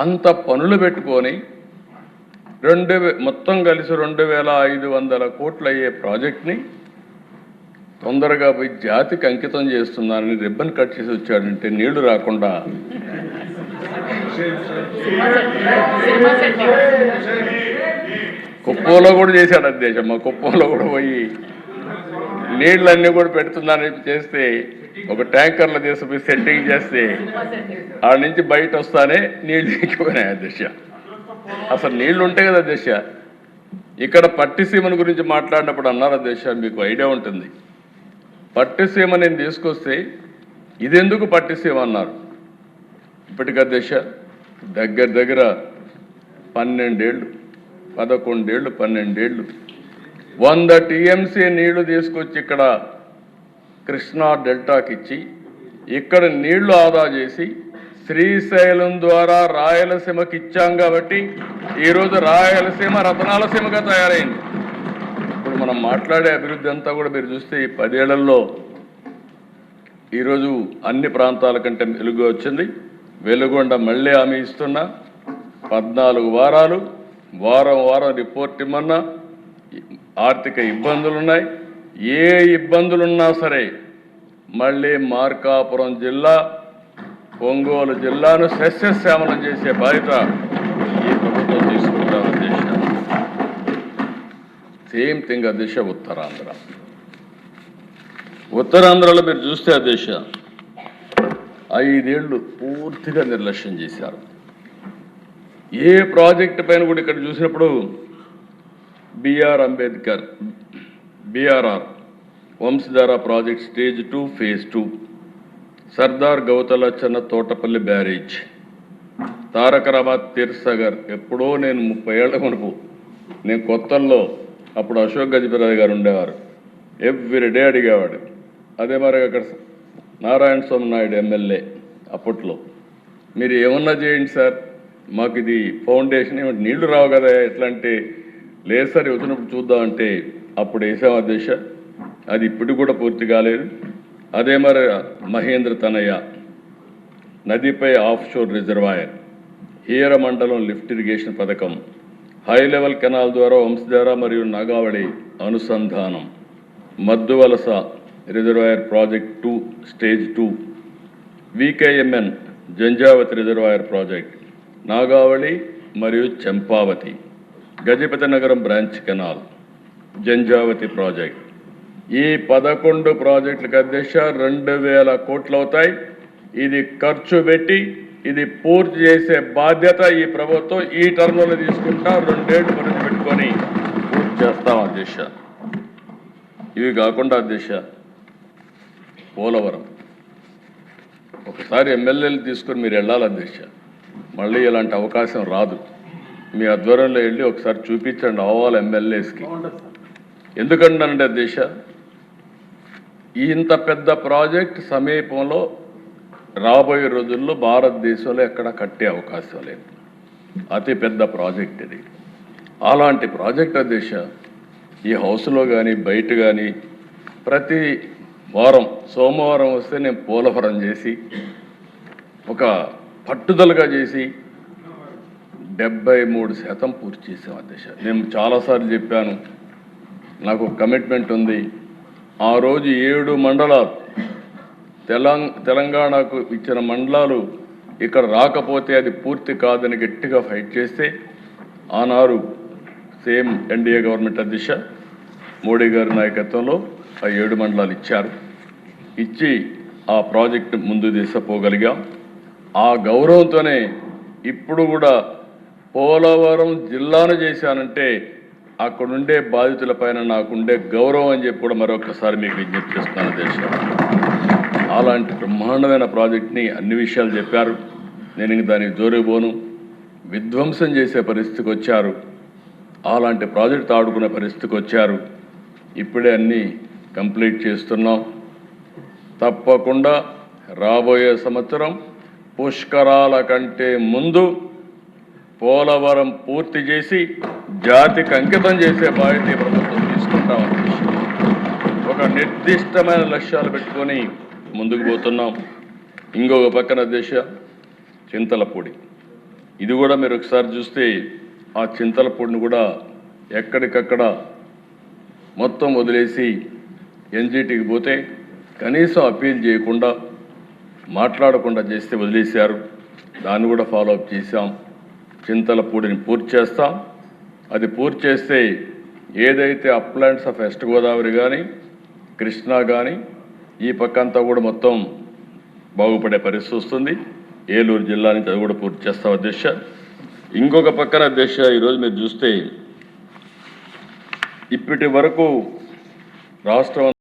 అంత పనులు పెట్టుకొని మొత్తం కలిసి 2500 కోట్లు అయ్యే ప్రాజెక్ట్ని తొందరగా పోయి జాతికి అంకితం చేస్తున్నానని రిబ్బన్ కట్ చేసి వచ్చాడంటే నీళ్లు రాకుండా కుప్పంలో కూడా చేశాడు అధ్యక్ష. మా కుప్పంలో కూడా పోయి నీళ్ళన్నీ కూడా పెడుతున్నానని చేస్తే ఒక ట్యాంకర్లో తీసుకుపోయి సెట్టింగ్ చేస్తే ఆడ నుంచి బయట వస్తానే నీళ్లు ఎక్కిపోయినాయి అధ్యక్ష. అసలు నీళ్లు ఉంటాయి కదా అధ్యక్ష. ఇక్కడ పట్టిసీమను గురించి మాట్లాడినప్పుడు అన్నారు అధ్యక్ష, మీకు ఐడియా ఉంటుంది. పట్టిసీమ నేను తీసుకొస్తే ఇదెందుకు పట్టిసీమ అన్నారు. ఇప్పటికి అధ్యక్ష దగ్గర 12 ఏళ్ళు 12 ఏళ్ళు 100 టీఎంసీ నీళ్లు తీసుకొచ్చి ఇక్కడ కృష్ణా డెల్టాకి ఇచ్చి ఇక్కడ నీళ్లు ఆదా చేసి శ్రీశైలం ద్వారా రాయలసీమకి ఇచ్చాం కాబట్టి ఈరోజు రాయలసీమ రతనాలసీమగా తయారైంది. ఇప్పుడు మనం మాట్లాడే అభివృద్ధి అంతా కూడా మీరు చూస్తే ఈ 10 ఏళ్లలో ఈరోజు అన్ని ప్రాంతాల కంటే వెలుగు వచ్చింది. వెలుగొండ మళ్ళీ హామీ ఇస్తున్నా, 14 వారాలు వారం రిపోర్ట్ ఇమ్మన్నా. ఆర్థిక ఇబ్బందులున్నాయి, ఏ ఇబ్బందులున్నా సరే మళ్ళీ మార్కాపురం జిల్లా ఒంగోలు జిల్లాను సస్యశ్యామలం చేసే బాధ్యత ఈ ప్రభుత్వం తీసుకుంటాం అధ్యక్ష. సేమ్ థింగ్ అధ్యక్ష ఉత్తరాంధ్రలో మీరు చూస్తే అధ్యక్ష 5 ఏళ్ళు పూర్తిగా నిర్లక్ష్యం చేశారు. ఏ ప్రాజెక్టు పైన కూడా ఇక్కడ చూసినప్పుడు BRR Vamsadhara project stage 2 phase 2, Sardar గౌతలచ్చన్న తోటపల్లి బ్యారేజ్, తారకరాబాద్ తీర్సాగర్. ఎప్పుడో నేను 30 ఏళ్ల మునుపు నేను కొత్తల్లో అప్పుడు అశోక్ గజపతిరాజు గారు ఉండేవారు, ఎవ్రీడే అడిగేవాడు. అదే మరి అక్కడ నారాయణ స్వామి నాయుడు ఎమ్మెల్యే అప్పట్లో, మీరు ఏమన్నా చేయండి సార్, మాకు ఇది ఫౌండేషన్ ఏమంటే నీళ్లు రావు కదా ఎట్లా అంటే, లేదు సార్ వచ్చినప్పుడు చూద్దామంటే అప్పుడు వేసాం అధ్యక్ష. అది ఇప్పుడు కూడా పూర్తి కాలేదు. అదే మరి మహేంద్ర తనయ్య నదిపై ఆఫ్షోర్ రిజర్వాయర్, హీర మండలం లిఫ్ట్ ఇరిగేషన్ పథకం, హై లెవెల్ కెనాల్ ద్వారా వంశధార మరియు నాగావళి అనుసంధానం, Madduvalasa reservoir project 2 stage 2, VKMN Janjhavathi reservoir project, Nagavali మరియు చంపావతి, గజపతి నగరం బ్రాంచ్ కెనాల్, జంజావతి ప్రాజెక్ట్. ఈ 11 ప్రాజెక్టులకు అధ్యక్ష 2000 కోట్లు అవుతాయి. ఇది ఖర్చు పెట్టి ఇది పూర్తి చేసే బాధ్యత ఈ ప్రభుత్వం ఈ టర్మ్లో తీసుకుంటా 2 ఏళ్ళు పరిధి పెట్టుకొని పూర్తి చేస్తాం అధ్యక్ష. ఇవి కాకుండా అధ్యక్ష పోలవరం ఒకసారి ఎమ్మెల్యేలు తీసుకొని మీరు వెళ్ళాలి అధ్యక్ష. మళ్ళీ ఇలాంటి అవకాశం రాదు. మీ ఆధ్వర్యంలో వెళ్ళి ఒకసారి చూపించండి అవ్వాలి ఎమ్మెల్యేస్కి. ఎందుకంటే అధ్యక్ష ఇంత పెద్ద ప్రాజెక్ట్ సమీపంలో రాబోయే రోజుల్లో భారతదేశంలో ఎక్కడ కట్టే అవకాశం లేదు. అతి పెద్ద ప్రాజెక్ట్ ఇది. అలాంటి ప్రాజెక్ట్ అధ్యక్ష ఈ హౌస్లో కానీ బయట కానీ ప్రతి వారం సోమవారం వస్తే నేను పోలవరం చేసి ఒక పట్టుదలగా చేసి 73% పూర్తి చేసాం అధ్యక్ష. నేను చాలాసార్లు చెప్పాను, నాకు కమిట్మెంట్ ఉంది. ఆ రోజు 7 మండలాలు తెలంగాణకు ఇచ్చిన మండలాలు ఇక్కడ రాకపోతే అది పూర్తి కాదని గట్టిగా ఫైట్ చేస్తే ఆనాడు సేమ్ ఎన్డీఏ గవర్నమెంట్ అధ్యక్ష మోడీ గారి నాయకత్వంలో ఆ 7 మండలాలు ఇచ్చారు. ఇచ్చి ఆ ప్రాజెక్టు ముందు తీసుకుపోగలిగాం. ఆ గౌరవంతోనే ఇప్పుడు కూడా పోలవరం జిల్లాను చేశానంటే అక్కడుండే బాధితుల పైన నాకుండే గౌరవం అని చెప్పి కూడా మరొకసారి మీకు విజ్ఞప్తి చేస్తున్నాను దేశ. అలాంటి బ్రహ్మాండమైన ప్రాజెక్ట్ని అన్ని విషయాలు చెప్పారు. నేను ఇంక దానికి జోరుపోను. విధ్వంసం చేసే పరిస్థితికి వచ్చారు. అలాంటి ప్రాజెక్ట్ ఆడుకునే పరిస్థితికి వచ్చారు. ఇప్పుడే అన్నీ కంప్లీట్ చేస్తున్నాం. తప్పకుండా రాబోయే సంవత్సరం పుష్కరాల కంటే ముందు పోలవరం పూర్తి చేసి జాతికి అంకితం చేసే బాధ్యత ప్రభుత్వం తీసుకుంటామని ఒక నిర్దిష్టమైన లక్ష్యాలు పెట్టుకొని ముందుకు పోతున్నాం. ఇంకొక పక్కన దేశ చింతలపూడి ఇది కూడా మీరు ఒకసారి చూస్తే ఆ చింతలపూడిని కూడా ఎక్కడికక్కడ మొత్తం వదిలేసి ఎన్జిటికి పోతే కనీసం అప్పీల్ చేయకుండా మాట్లాడకుండా చేస్తే వదిలేశారు. దాన్ని కూడా ఫాలో అప్ చేశాం. చింతలపూడిని పూర్తి చేస్తాం. అది పూర్తి చేస్తే ఏదైతే అప్లాంట్స్ ఆఫ్ వెస్ట్ గోదావరి కానీ కృష్ణా కానీ ఈ పక్కంతా కూడా మొత్తం బాగుపడే పరిస్థితి వస్తుంది. ఏలూరు జిల్లా నుంచి అది కూడా పూర్తి చేస్తాం అధ్యక్ష. ఇంకొక పక్కన అధ్యక్ష ఈరోజు మీరు చూస్తే ఇప్పటి వరకు రాష్ట్రం